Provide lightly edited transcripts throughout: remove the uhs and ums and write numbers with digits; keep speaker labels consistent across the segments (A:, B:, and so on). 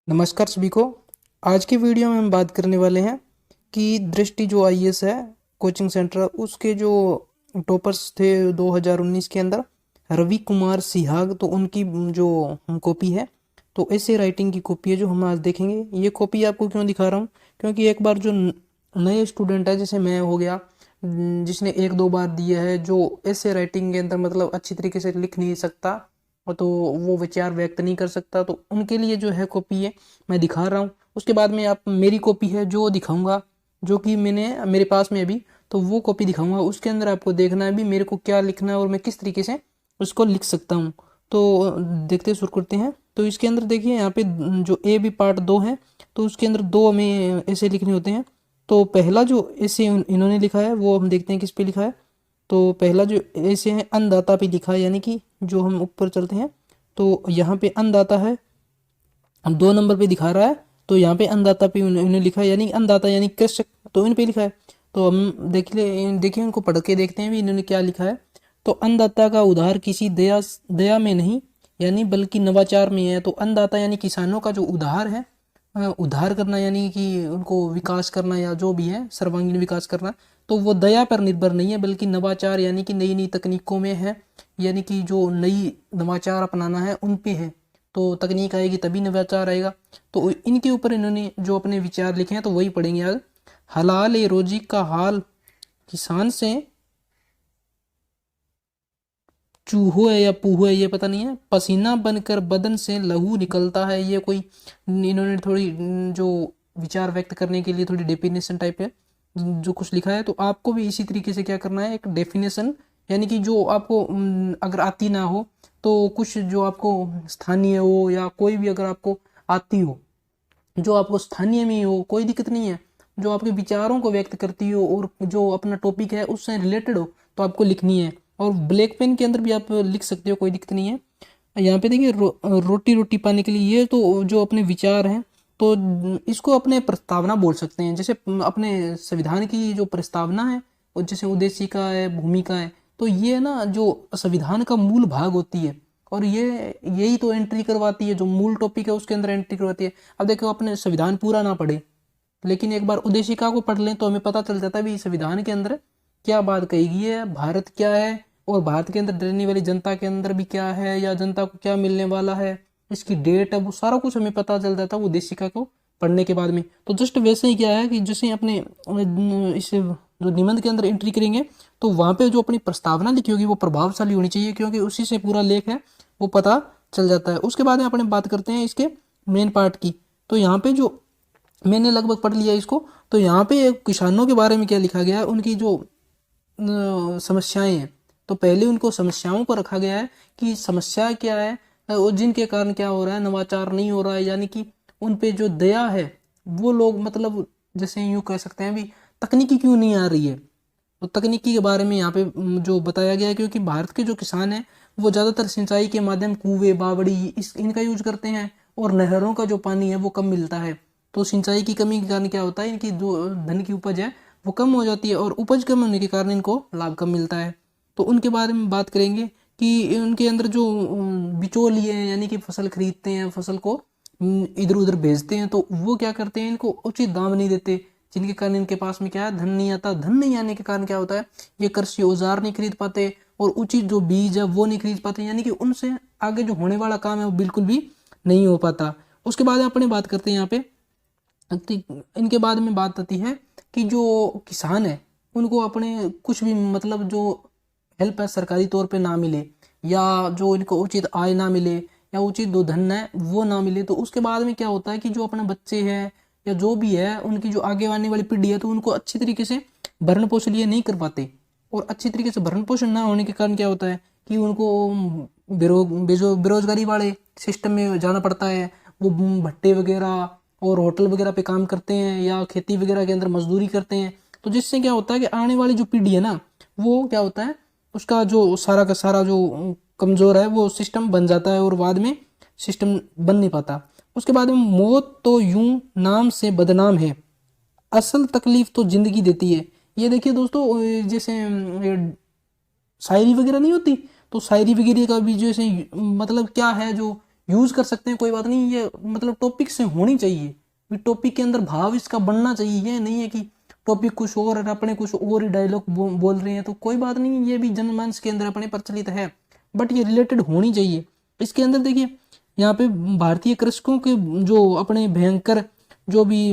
A: नमस्कार सभी को। आज की वीडियो में हम बात करने वाले हैं कि दृष्टि जो आईएएस है कोचिंग सेंटर, उसके जो टॉपर्स थे 2019 के अंदर रवि कुमार सिहाग, तो उनकी जो कॉपी है, तो ऐसे राइटिंग की कॉपी है जो हम आज देखेंगे। ये कॉपी आपको क्यों दिखा रहा हूँ, क्योंकि एक बार जो नए स्टूडेंट है, जैसे मैं हो गया, जिसने एक दो बार दिया है, जो ऐसे राइटिंग के अंदर मतलब अच्छी तरीके से लिख नहीं सकता, और तो वो विचार व्यक्त नहीं कर सकता, तो उनके लिए जो है कॉपी है मैं दिखा रहा हूँ। उसके बाद में आप मेरी कॉपी है जो दिखाऊंगा, जो कि मेरे पास में अभी, तो वो कॉपी दिखाऊंगा। उसके अंदर आपको देखना है भी मेरे को क्या लिखना है और मैं किस तरीके से उसको लिख सकता हूँ। तो देखते शुरू करते हैं। तो इसके अंदर देखिए यहाँ पे जो ए बी पार्ट 2 है, तो उसके अंदर दो हमें ऐसे लिखने होते हैं। तो पहला जो ऐसे इन्होंने लिखा है वो हम देखते हैं किस पे लिखा है। तो पहला जो ऐसे है अन्नदाता पे लिखा है, यानी कि जो हम ऊपर चलते हैं तो यहाँ पे अन्नदाता है, 2 नंबर पे दिखा रहा है। तो यहाँ पे अन्नदाता पे उन्होंने लिखा है, यानी अन्नदाता यानी कृषक, तो इन पे लिखा है। तो हम देखिए उनको पढ़ के देखते हैं भी इन्होंने क्या लिखा है। तो अन्नदाता का उद्धार किसी दया दया में नहीं, यानी बल्कि नवाचार में है। तो अन्नदाता यानी किसानों का जो उद्धार है, उद्धार करना यानी कि उनको विकास करना या जो भी है सर्वांगीण विकास करना, तो वो दया पर निर्भर नहीं है, बल्कि नवाचार यानी कि नई नई तकनीकों में है, यानी कि जो नई नवाचार अपनाना है उन पे है। तो तकनीक आएगी तभी नवाचार आएगा। तो इनके ऊपर इन्होंने जो अपने विचार लिखे हैं तो वही पढ़ेंगे आज। हलाल ए रोजी का हाल किसान से चूहो है या पूहो है ये पता नहीं है, पसीना बनकर बदन से लहू निकलता है। ये कोई इन्होंने थोड़ी जो विचार व्यक्त करने के लिए थोड़ी डेफिनेशन टाइप है जो कुछ लिखा है। तो आपको भी इसी तरीके से क्या करना है, एक डेफिनेशन, यानी कि जो आपको अगर आती ना हो तो कुछ जो आपको स्थानीय हो या कोई भी अगर आपको आती हो, जो आपको स्थानीय में ही हो, कोई दिक्कत नहीं है, जो आपके विचारों को व्यक्त करती हो और जो अपना टॉपिक है उससे रिलेटेड हो, तो आपको लिखनी है। और ब्लैक पेन के अंदर भी आप लिख सकते हो, कोई दिक्कत नहीं है। यहाँ पे देखिए रोटी रोटी पाने के लिए, ये तो जो अपने विचार हैं, तो इसको अपने प्रस्तावना बोल सकते हैं। जैसे अपने संविधान की जो प्रस्तावना है, और जैसे उद्देशिका है, भूमिका है, तो ये ना जो संविधान का मूल भाग होती है, और ये यही तो एंट्री करवाती है, जो मूल टॉपिक है उसके अंदर एंट्री करवाती है। अब देखो अपने संविधान पूरा ना पढ़े, लेकिन एक बार उद्देशिका को पढ़ लें तो हमें पता चल जाता है भी संविधान के अंदर क्या बात कही गई है, भारत क्या है, और भारत के अंदर रहने वाली जनता के अंदर भी क्या है, या जनता को क्या मिलने वाला है, इसकी डेट है, वो सारा कुछ हमें पता चल जाता है वो उद्देशिका को पढ़ने के बाद में। तो जस्ट वैसे ही क्या है कि जैसे अपने इस जो निबंध के अंदर एंट्री करेंगे, तो वहाँ पे जो अपनी प्रस्तावना लिखी होगी वो प्रभावशाली होनी चाहिए, क्योंकि उसी से पूरा लेख है वो पता चल जाता है। उसके बाद में अपने बात करते हैं इसके मेन पार्ट की। तो यहाँ पे जो मैंने लगभग पढ़ लिया इसको, तो यहाँ पे किसानों के बारे में क्या लिखा गया है, उनकी जो समस्याएं हैं, तो पहले उनको समस्याओं को रखा गया है कि समस्या क्या है, और जिनके कारण क्या हो रहा है, नवाचार नहीं हो रहा है, यानी कि उन पे जो दया है वो लोग मतलब जैसे यूँ कह सकते हैं भी तकनीकी क्यों नहीं आ रही है। तो तकनीकी के बारे में यहाँ पे जो बताया गया है, क्योंकि भारत के जो किसान हैं वो ज़्यादातर सिंचाई के माध्यम कुएं बावड़ी इनका यूज करते हैं, और नहरों का जो पानी है वो कम मिलता है। तो सिंचाई की कमी के कारण क्या होता है, इनकी जो धन की उपज है वो कम हो जाती है, और उपज कम होने के कारण इनको लाभ कम मिलता है। तो उनके बारे में बात करेंगे कि उनके अंदर जो बिचौलिए हैं, यानी कि फसल खरीदते हैं, फसल को इधर उधर भेजते हैं, तो वो क्या करते हैं, इनको उचित दाम नहीं देते, जिनके कारण इनके पास में क्या है, धन नहीं आता। धन नहीं आने के कारण क्या होता है, ये कृषि औजार नहीं खरीद पाते, और उचित जो बीज है वो नहीं खरीद पाते, यानी कि उनसे आगे जो होने वाला काम है वो बिल्कुल भी नहीं हो पाता। उसके बाद अपने बात करते हैं यहाँ पे, इनके बाद में बात आती है कि जो किसान है उनको अपने कुछ भी मतलब जो हेल्प है सरकारी तौर पे ना मिले, या जो इनको उचित आय ना मिले, या उचित जो धन है वो ना मिले, तो उसके बाद में क्या होता है कि जो अपने बच्चे हैं या जो भी है उनकी जो आगे आने वाली पीढ़ी है, तो उनको अच्छी तरीके से भरण पोषण ये नहीं कर पाते। और अच्छी तरीके से भरण पोषण ना होने के कारण क्या होता है कि उनको बेरोजगारी वाले सिस्टम में जाना पड़ता है। वो भट्टे वगैरह और होटल वगैरह पे काम करते हैं, या खेती वगैरह के अंदर मजदूरी करते हैं। तो जिससे क्या होता है कि आने वाली जो पीढ़ी है ना, वो क्या होता है, उसका जो सारा का सारा जो कमज़ोर है वो सिस्टम बन जाता है, और बाद में सिस्टम बन नहीं पाता। उसके बाद में मौत तो यूं नाम से बदनाम है, असल तकलीफ तो जिंदगी देती है। ये देखिए दोस्तों, जैसे शायरी वगैरह नहीं होती, तो शायरी वगैरह का भी जैसे मतलब क्या है, जो यूज कर सकते हैं, कोई बात नहीं, ये मतलब टॉपिक से होनी चाहिए, टॉपिक के अंदर भाव इसका बनना चाहिए। ये नहीं है कि टॉपिक कुछ और अपने कुछ और ही डायलॉग बोल रहे हैं, तो कोई बात नहीं, ये भी जनमानस के अंदर अपने प्रचलित है, बट ये रिलेटेड होनी चाहिए। इसके अंदर देखिए यहाँ पे भारतीय कृषकों के जो अपने भयंकर जो भी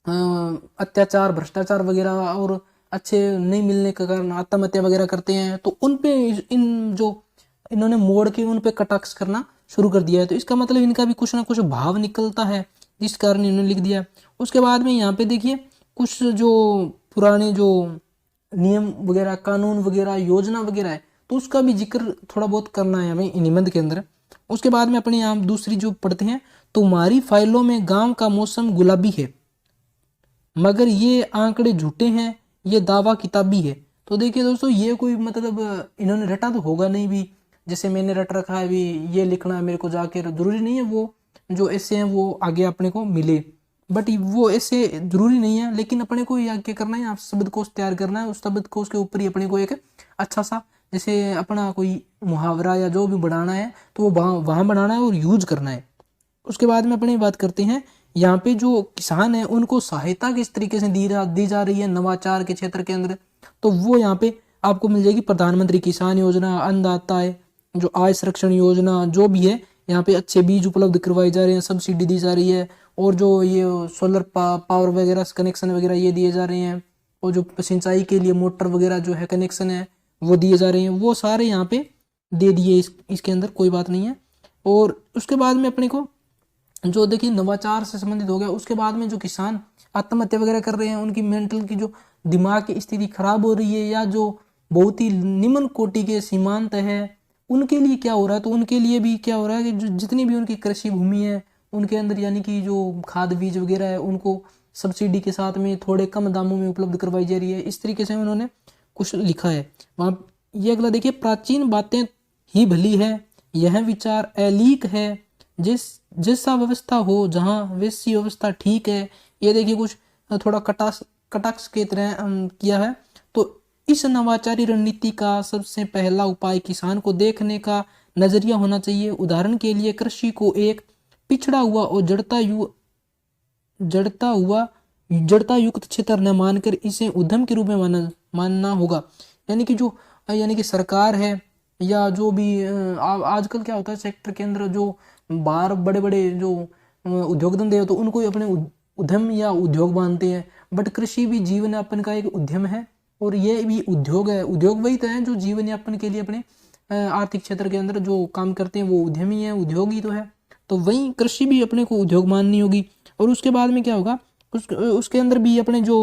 A: अत्याचार, भ्रष्टाचार वगैरह और अच्छे नहीं मिलने के कारण आत्महत्या वगैरह करते हैं, तो उन पे इन जो इन्होंने मोड़ के उन पे कटाक्ष करना शुरू कर दिया है। तो इसका मतलब इनका भी कुछ ना कुछ भाव निकलता है, जिस कारण इन्होंने लिख दिया। उसके बाद में यहाँ पे देखिए कुछ जो पुराने जो नियम वगैरह, कानून वगैरह, योजना वगैरह है, तो उसका भी जिक्र थोड़ा बहुत करना है हमें निबंध के अंदर। उसके बाद में अपने यहाँ दूसरी जो पढ़ते हैं, तुम्हारी फाइलों में गांव का मौसम गुलाबी है, मगर ये आंकड़े झूठे हैं, ये दावा किताबी है। तो देखिए दोस्तों, ये कोई मतलब इन्होंने रटा तो होगा नहीं भी, जैसे मैंने रट रखा है भी ये लिखना है मेरे को जाके, जरूरी नहीं है वो जो ऐसे हैं वो आगे अपने को मिले, बट वो ऐसे जरूरी नहीं है। लेकिन अपने को ये क्या करना है, आप शब्दकोश तैयार करना है, उस शब्दकोश के ऊपर ही अपने को एक अच्छा सा, जैसे अपना कोई मुहावरा या जो भी बनाना है, तो वो वहाँ बनाना है और यूज करना है। उसके बाद में अपनी बात करते हैं, यहाँ पे जो किसान है उनको सहायता किस तरीके से दी जा रही है नवाचार के क्षेत्र के अंदर, तो वो यहाँ पे आपको मिल जाएगी। प्रधानमंत्री किसान योजना, अन्नदाता है, जो आय संरक्षण योजना जो भी है, यहाँ पे अच्छे बीज उपलब्ध करवाए जा रहे हैं, सब्सिडी दी जा रही है, और जो ये सोलर पावर वगैरह कनेक्शन वगैरह ये दिए जा रहे हैं, और जो सिंचाई के लिए मोटर वगैरह जो है कनेक्शन है वो दिए जा रहे हैं, वो सारे यहाँ पे दे दिए इसके अंदर, कोई बात नहीं है। और उसके बाद में अपने को जो देखिए नवाचार से संबंधित हो गया। उसके बाद में जो किसान आत्महत्या वगैरह कर रहे हैं, उनकी मेंटल की जो दिमाग की स्थिति खराब हो रही है, या जो बहुत ही निम्न कोटि के सीमांत है, उनके लिए क्या हो रहा है, तो उनके लिए भी क्या हो रहा है कि जो जितनी भी उनकी कृषि भूमि है उनके अंदर, यानी कि जो खाद बीज वगैरह है, उनको सब्सिडी के साथ में थोड़े कम दामों में उपलब्ध करवाई जा रही है। इस तरीके से उन्होंने कुछ लिखा है वहाँ। ये अगला देखिए, प्राचीन बातें ही भली है, यह विचार अलीक है, जैसा व्यवस्था हो जहाँ वैसी व्यवस्था ठीक है। ये देखिए कुछ थोड़ा कटाक्ष की तरह किया है। तो इस नवाचारी रणनीति का सबसे पहला उपाय किसान को देखने का नजरिया होना चाहिए। उदाहरण के लिए कृषि को एक पिछड़ा हुआ और जड़ता युक्त क्षेत्र न मानकर इसे उद्यम के रूप में मानना होगा। यानी कि सरकार है, या जो भी आजकल क्या होता है सेक्टर के अंदर, जो बाहर बड़े बड़े जो उद्योग धंधे हो, तो उनको ही अपने उद्यम या उद्योग मानते हैं। बट कृषि भी जीवन यापन का एक उद्यम है, और ये भी उद्योग है। उद्योग वही तो है जो जीवन यापन के लिए अपने आर्थिक क्षेत्र के अंदर जो काम करते हैं, वो उद्यम ही है, उद्योग ही तो है। तो वही कृषि भी अपने को उद्योग माननी होगी। और उसके बाद में क्या होगा, उसके अंदर भी अपने जो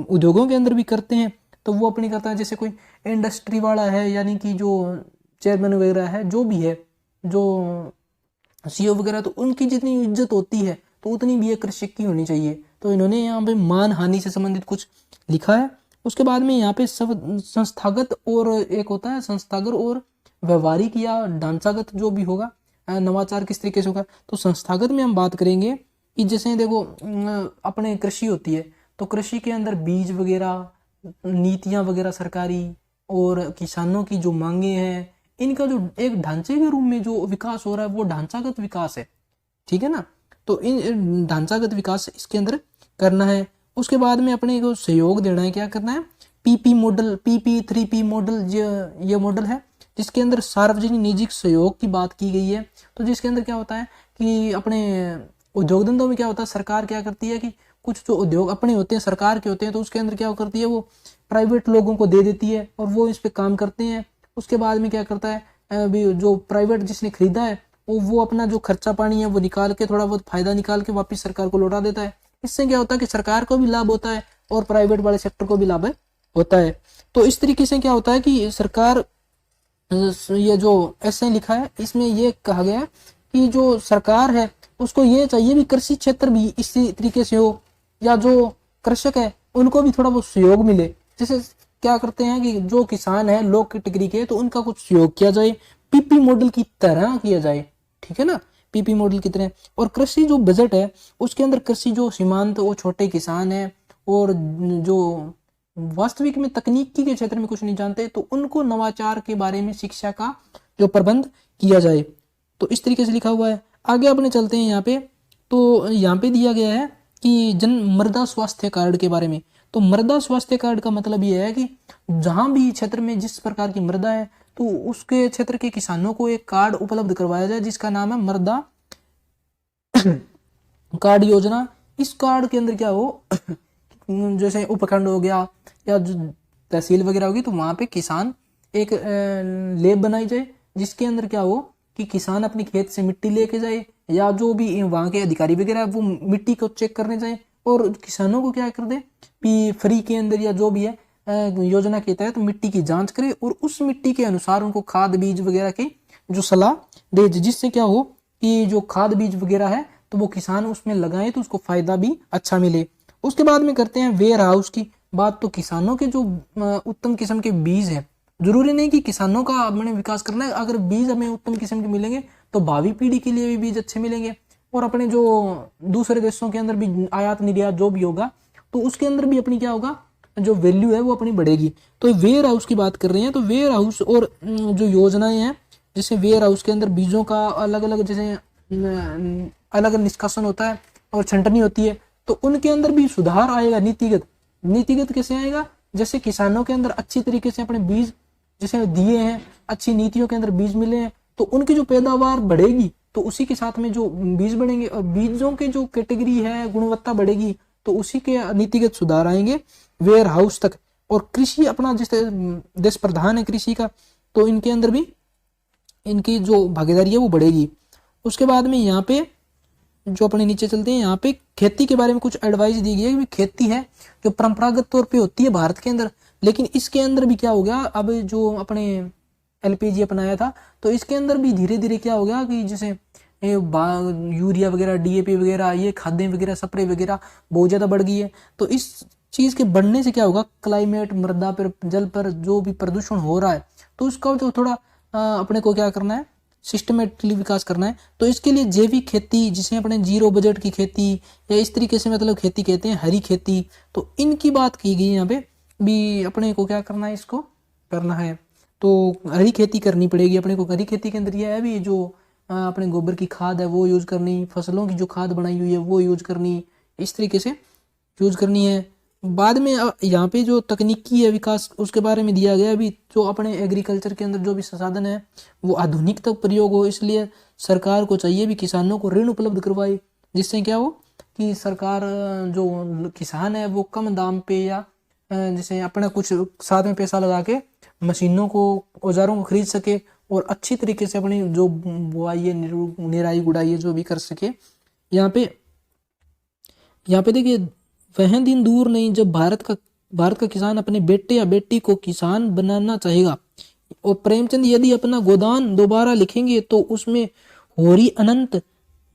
A: उद्योगों के अंदर भी करते हैं, तो वो अपनी करता है। जैसे कोई इंडस्ट्री वाला है, यानी कि जो चेयरमैन वगैरह है, जो भी है, जो सीईओ वगैरह, तो उनकी जितनी इज्जत होती है तो उतनी भी एक कृषक की होनी चाहिए। तो इन्होंने यहाँ पे मान हानि से संबंधित कुछ लिखा है। उसके बाद में यहाँ पे संस्थागत और एक होता है संस्थागत और व्यवहारिक या ढांचागत जो भी होगा नवाचार किस तरीके से होगा। तो संस्थागत में हम बात करेंगे कि जैसे देखो अपने कृषि होती है, तो कृषि के अंदर बीज वगैरह, नीतियाँ वगैरह सरकारी, और किसानों की जो मांगे हैं, इनका जो एक ढांचे के रूप में जो विकास हो रहा है वो ढांचागत विकास है, ठीक है ना। तो इन ढांचागत विकास इसके अंदर करना है। उसके बाद में अपने को सहयोग देना है, क्या करना है, PP model, PP 3P model, ये मॉडल है जिसके अंदर सार्वजनिक निजी सहयोग की बात की गई है। तो जिसके अंदर क्या होता है कि अपने उद्योग धंधों में क्या होता है, सरकार क्या करती है कि कुछ जो उद्योग अपने होते हैं, सरकार के होते हैं, तो उसके अंदर क्या करती है, वो प्राइवेट लोगों को दे देती है और वो इस पे काम करते हैं। उसके बाद में क्या करता है, अभी जो प्राइवेट जिसने खरीदा है वो अपना जो खर्चा पानी है वो निकाल के, थोड़ा बहुत फायदा निकाल के वापस सरकार को लौटा देता है। इससे क्या होता है कि सरकार को भी लाभ होता है और प्राइवेट वाले सेक्टर को भी लाभ होता है। तो इस तरीके से क्या होता है कि सरकार, ये जो ऐसे लिखा है इसमें ये कहा गया है कि जो सरकार है उसको ये चाहिए भी कृषि क्षेत्र भी इसी तरीके से हो, या जो कृषक है उनको भी थोड़ा बहुत सहयोग मिले। जैसे क्या करते हैं कि जो किसान है लो कैटेगरी के, तो उनका कुछ सहयोग किया जाए, पीपी मॉडल की तरह किया जाए, ठीक है ना, पीपी मॉडल की तरह। और कृषि जो बजट है उसके अंदर कृषि जो सीमांत, वो छोटे किसान है और जो वास्तविक में तकनीकी के क्षेत्र में कुछ नहीं जानते, तो उनको नवाचार के बारे में शिक्षा का जो प्रबंध किया जाए। तो इस तरीके से लिखा हुआ है। आगे अपने चलते हैं यहाँ पे, तो यहाँ पे दिया गया है कि जन मृदा स्वास्थ्य कार्ड के बारे में। तो मृदा स्वास्थ्य कार्ड का मतलब ये है कि जहां भी क्षेत्र में जिस प्रकार की मृदा है तो उसके क्षेत्र के किसानों को एक कार्ड उपलब्ध करवाया जाए जिसका नाम है मृदा कार्ड योजना। इस कार्ड के अंदर क्या हो जैसे उपखंड हो गया या जो तहसील वगैरह होगी तो वहां पे किसान एक लैब बनाई जाए जिसके अंदर क्या हो कि किसान अपनी खेत से मिट्टी लेके जाए या जो भी वहां के अधिकारी वगैरह वो मिट्टी को चेक करने जाए और किसानों को क्या कर दे कि फ्री के अंदर या जो भी है योजना के तहत मिट्टी की जांच करे और उस मिट्टी के अनुसार उनको खाद बीज वगैरह की जो सलाह दे, जिससे क्या हो कि जो खाद बीज वगैरह है तो वो किसान उसमें लगाए तो उसको फायदा भी अच्छा मिले। उसके बाद में करते हैं वेयर हाउस की बात। तो किसानों के जो उत्तम किस्म के बीज है, जरूरी नहीं कि किसानों का अपने विकास करना है, अगर बीज हमें उत्तम किस्म के मिलेंगे तो भावी पीढ़ी के लिए भी बीज अच्छे मिलेंगे और अपने जो दूसरे देशों के अंदर भी आयात निर्यात जो भी होगा तो उसके अंदर भी अपनी क्या होगा जो वैल्यू है वो अपनी बढ़ेगी। तो वेयर हाउस की बात कर रहे हैं, तो वेयर हाउस और जो योजनाएं हैं जैसे वेयर हाउस के अंदर बीजों का अलग अलग जैसे अलग निष्कासन होता है और छंटनी होती है तो उनके अंदर भी सुधार आएगा। नीतिगत कैसे आएगा, जैसे किसानों के अंदर अच्छी तरीके से अपने बीज जैसे दिए हैं, अच्छी नीतियों के अंदर बीज मिले हैं तो उनकी जो पैदावार बढ़ेगी तो उसी के साथ में जो बीज बढ़ेंगे और बीजों के जो कैटेगरी है गुणवत्ता बढ़ेगी तो उसी के नीतिगत सुधार आएंगे वेयर हाउस तक। और कृषि अपना जिस देश प्रधान है कृषि का तो इनके अंदर भी इनकी जो भागीदारी है वो बढ़ेगी। उसके बाद में यहाँ पे जो अपने नीचे चलते हैं यहाँ पे खेती के बारे में कुछ एडवाइस दी गई है कि खेती है जो परंपरागत तौर पे होती है भारत के अंदर, लेकिन इसके अंदर भी क्या हो गया अब जो अपने एलपीजी अपनाया था तो इसके अंदर भी धीरे धीरे क्या हो गया कि जैसे यूरिया वगैरह डीएपी वगैरह ये खादें वगैरह स्प्रे वगैरह बहुत ज़्यादा बढ़ गई है। तो इस चीज़ के बढ़ने से क्या होगा क्लाइमेट मृदा पर जल पर जो भी प्रदूषण हो रहा है तो उसका जो थोड़ा अपने को क्या करना है सिस्टमेटिकली विकास करना है। तो इसके लिए जैविक खेती जिसे अपने जीरो बजट की खेती या इस तरीके से मतलब खेती कहते हैं हरी खेती, तो इनकी बात की गई यहाँ पे भी अपने को क्या करना है इसको करना है तो हरी खेती करनी पड़ेगी अपने को। हरी खेती के अंदर यह है भी जो अपने गोबर की खाद है वो यूज करनी, फसलों की जो खाद बनाई हुई है वो यूज करनी, इस तरीके से यूज करनी है। बाद में यहाँ पे जो तकनीकी है विकास उसके बारे में दिया गया अभी जो अपने एग्रीकल्चर के अंदर जो भी संसाधन है वो आधुनिक तक प्रयोग हो, इसलिए सरकार को चाहिए भी किसानों को ऋण उपलब्ध करवाए जिससे क्या हो कि सरकार जो किसान है वो कम दाम पे या जैसे अपना कुछ साथ में पैसा लगा के मशीनों को औजारों को खरीद सके और अच्छी तरीके से अपनी जो बुआई है निराई गुड़ाई है जो भी कर सके। यहाँ पे देखिए वह दिन दूर नहीं जब भारत का किसान अपने बेटे या बेटी को किसान बनाना चाहेगा। और प्रेमचंद यदि अपना गोदान दोबारा लिखेंगे तो उसमें होरी अनंत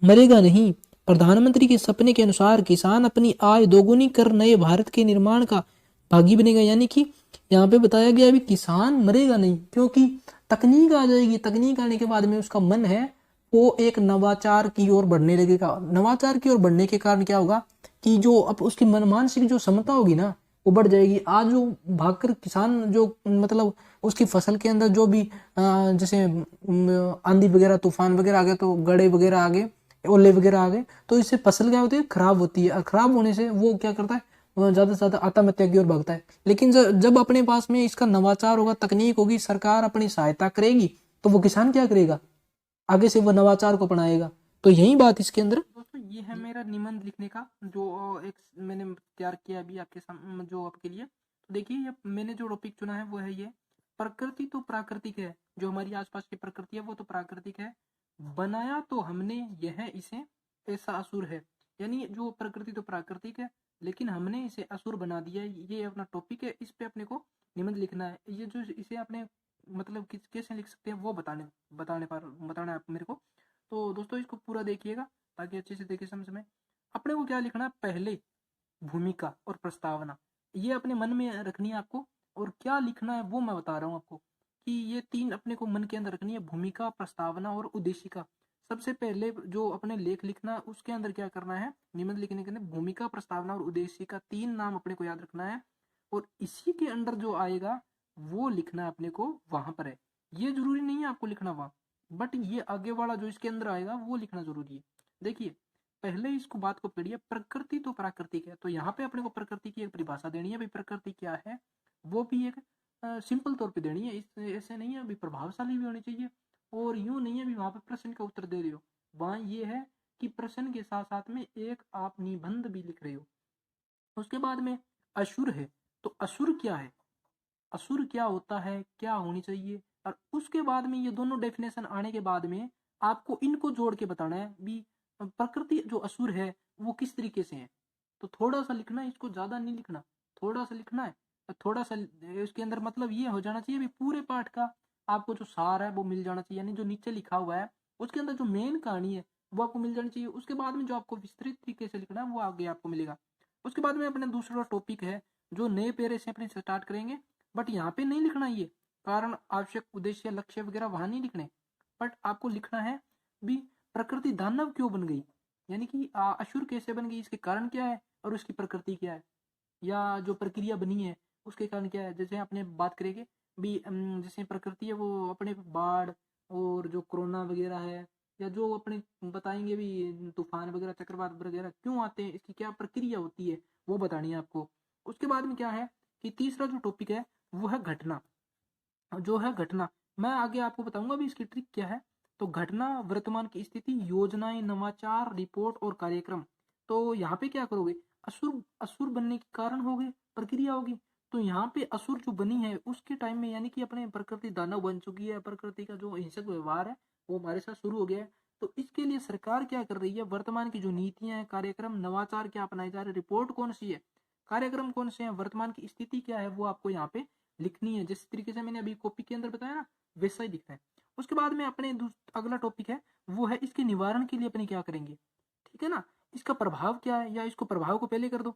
A: मरेगा नहीं। प्रधानमंत्री के सपने के अनुसार किसान अपनी आय दोगुनी कर नए भारत के निर्माण का भागी बनेगा। यानी कि यहाँ पे बताया गया भी किसान मरेगा नहीं क्योंकि तकनीक आ जाएगी, तकनीक आने के बाद में उसका मन है वो एक नवाचार की ओर बढ़ने लगेगा। नवाचार की ओर बढ़ने के कारण क्या होगा कि जो अब उसकी मानसिक जो क्षमता होगी ना वो बढ़ जाएगी। आज जो भागकर किसान जो मतलब उसकी फसल के अंदर जो भी जैसे आंधी वगैरह तूफान वगैरह आ गए तो गड़े वगैरह आ गए ओले वगैरह आ गए तो इससे फसल क्या होती है खराब होती है और खराब होने से वो क्या करता है ज्यादा से ज्यादा आत्महत्या की ओर भागता है। लेकिन जब अपने पास में इसका नवाचार होगा तकनीक होगी सरकार अपनी सहायता करेगी तो वो किसान क्या करेगा आगे से वो नवाचार को अपनाएगा। तो यही बात इसके अंदर दोस्तों ये है मेरा निबंध लिखने का जो एक मैंने तैयार किया अभी आपके सामने जो आपके लिए। तो देखिए ये मैंने जो टॉपिक चुना है वो है ये प्रकृति तो प्राकृतिक है, जो हमारी आसपास की प्रकृति है वो तो प्राकृतिक है, बनाया तो हमने यह इसे ऐसा असुर है। यानी जो प्रकृति तो प्राकृतिक है लेकिन हमने इसे असुर बना दिया है, ये अपना टॉपिक है, इस पे अपने को निबंध लिखना है। ये जो इसे अपने मतलब कैसे लिख सकते हैं वो बताना है मेरे को। तो दोस्तों इसको पूरा देखिएगा ताकि अच्छे से देखिए समझ में। अपने को क्या लिखना है पहले भूमिका और प्रस्तावना, ये अपने मन में रखनी है आपको। और क्या लिखना है वो मैं बता रहा हूँ आपको कि ये तीन अपने को मन के अंदर रखनी है, भूमिका प्रस्तावना और उद्देशिका। सबसे पहले जो अपने लेख लिखना है उसके अंदर क्या करना है निबंध लिखने के अंदर भूमिका प्रस्तावना और उद्देशिका तीन नाम अपने को याद रखना है और इसी के अंदर जो आएगा वो लिखना अपने को वहां पर है। ये जरूरी नहीं है आपको लिखना वहां, बट ये आगे वाला जो इसके अंदर आएगा वो लिखना जरूरी है। देखिए पहले इसको बात को पढ़िए, प्रकृति तो प्राकृतिक है, तो यहाँ पे अपने को प्रकृति की एक परिभाषा देनी है भाई, प्रकृति क्या है, वो भी एक सिंपल तौर पे देनी है, इस ऐसे नहीं है अभी प्रभावशाली भी होनी चाहिए, और यूं नहीं है अभी वहां पे प्रश्न का उत्तर दे रहे हो, वहां ये है कि प्रश्न के साथ साथ में एक आप निबंध भी लिख रहे हो। उसके बाद में असुर है, तो असुर क्या है, असुर क्या होता है, क्या होनी चाहिए, और उसके बाद में ये दोनों डेफिनेशन आने के बाद में आपको इनको जोड़ के बताना है भी प्रकृति जो असुर है वो किस तरीके से है। तो थोड़ा सा लिखना है, इसको ज्यादा नहीं लिखना, थोड़ा सा लिखना है, थोड़ा सा इसके अंदर मतलब ये हो जाना चाहिए भी पूरे पाठ का आपको जो सार है वो मिल जाना चाहिए, यानी जो नीचे लिखा हुआ है उसके अंदर जो मेन कहानी है वो आपको मिल जानी चाहिए। उसके बाद में जो आपको विस्तृत तरीके से लिखना है वो आगे आपको मिलेगा। उसके बाद में अपने दूसरा टॉपिक है जो नए पेरे से अपने स्टार्ट करेंगे, बट यहाँ पे नहीं लिखना ये कारण आवश्यक उद्देश्य लक्ष्य वगैरह वहां नहीं लिखने, बट आपको लिखना है भी प्रकृति दानव क्यों बन गई, यानी कि असुर कैसे बन गई, इसके कारण क्या है और उसकी प्रकृति क्या है, या जो प्रक्रिया बनी है उसके कारण क्या है। जैसे अपने बात करेंगे भी जैसे प्रकृति है वो अपने बाढ़ और जो कोरोना वगैरह है, या जो अपने बताएंगे भी तूफान वगैरह चक्रवात वगैरह क्यों आते हैं, इसकी क्या प्रक्रिया होती है वो बतानी है आपको। उसके बाद में क्या है कि तीसरा जो टॉपिक है वो है घटना, जो है घटना मैं आगे आपको बताऊंगा भी इसकी ट्रिक क्या है। तो घटना, वर्तमान की स्थिति, योजनाएं, नवाचार, रिपोर्ट और कार्यक्रम। तो यहाँ पे क्या करोगे, असुर असुर बनने के कारण हो गए, प्रक्रिया होगी, तो यहाँ पे असुर जो बनी है उसके टाइम में यानी कि अपने प्रकृति दानव बन चुकी है, प्रकृति का जो हिंसक व्यवहार है वो हमारे साथ शुरू हो गया है। तो इसके लिए सरकार क्या कर रही है, वर्तमान की जो नीतियां हैं, कार्यक्रम, नवाचार क्या अपनाए जा रहे, रिपोर्ट कौन सी है, कार्यक्रम कौन से हैं, वर्तमान की स्थिति क्या है, वो आपको यहाँ पे लिखनी है। जिस तरीके से मैंने अभी कॉपी के अंदर बताया ना वैसा ही दिखता है। उसके बाद में अपने अगला टॉपिक है वो है इसके निवारण के लिए अपने क्या करेंगे, ठीक है ना, इसका प्रभाव क्या है, या इसको प्रभाव को पहले कर दो,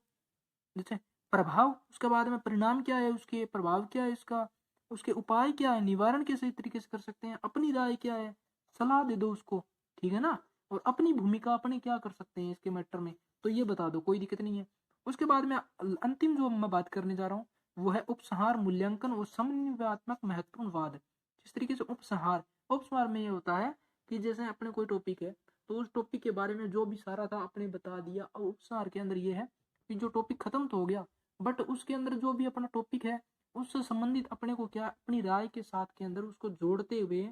A: जैसे प्रभाव, उसके बाद में परिणाम क्या है, उसके प्रभाव क्या है इसका, उसके उपाय क्या है, निवारण कैसे तरीके से कर सकते हैं, अपनी राय क्या है, सलाह दे दो उसको, ठीक है ना, और अपनी भूमिका अपने क्या कर सकते हैं इसके मैटर में, तो ये बता दो, कोई दिक्कत नहीं है। उसके बाद में अंतिम जो मैं बात करने जा रहा हूँ वो है उपसंहार, मूल्यांकन और समन्वयात्मक महत्वपूर्ण वाद। जिस तरीके से उपसंहार में ये होता है कि जैसे अपने कोई टॉपिक है तो उस टॉपिक के बारे में जो भी सारा था अपने बता दिया, और उपसंहार के अंदर ये है कि जो टॉपिक खत्म तो हो गया बट उसके अंदर जो भी अपना टॉपिक है उससे संबंधित अपने को क्या अपनी राय के साथ के अंदर उसको जोड़ते हुए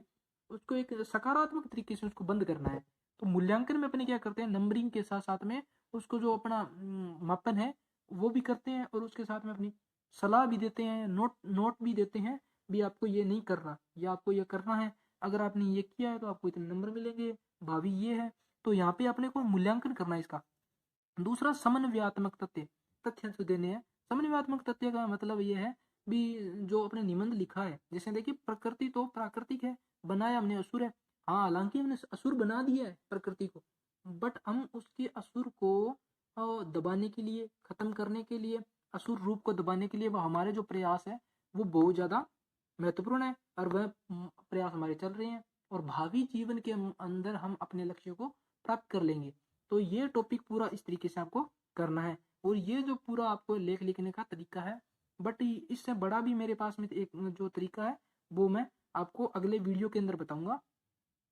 A: उसको एक सकारात्मक तरीके से उसको बंद करना है। तो मूल्यांकन में अपने क्या करते हैं, नंबरिंग के साथ साथ में उसको जो अपना मापन है वो भी करते हैं, और उसके साथ में अपनी सलाह भी देते हैं, नोट भी देते हैं भी आपको ये नहीं करना या आपको ये करना है, अगर आपने ये किया है तो आपको इतने नंबर मिलेंगे, भावी ये है। तो यहाँ पे अपने को मूल्यांकन करना है इसका। दूसरा समन्वयात्मक तथ्य देने हैं। समन्वयात्मक तथ्य का मतलब ये है भी जो अपने निबंध लिखा है, जैसे देखिए प्रकृति तो प्राकृतिक है, बनाया हमने असुर है, हाँ हालांकि हमने असुर बना दिया है प्रकृति को, बट हम उसके असुर को दबाने के लिए, खत्म करने के लिए, असुर रूप को दबाने के लिए वो हमारे जो प्रयास है वो बहुत ज्यादा महत्वपूर्ण है, और वह प्रयास हमारे चल रहे हैं, और भावी जीवन के अंदर हम अपने लक्ष्य को प्राप्त कर लेंगे। तो ये टॉपिक पूरा इस तरीके से आपको करना है, और ये जो पूरा आपको लेख लिखने का तरीका है, बट इससे बड़ा भी मेरे पास में एक जो तरीका है वो मैं आपको अगले वीडियो के अंदर बताऊंगा।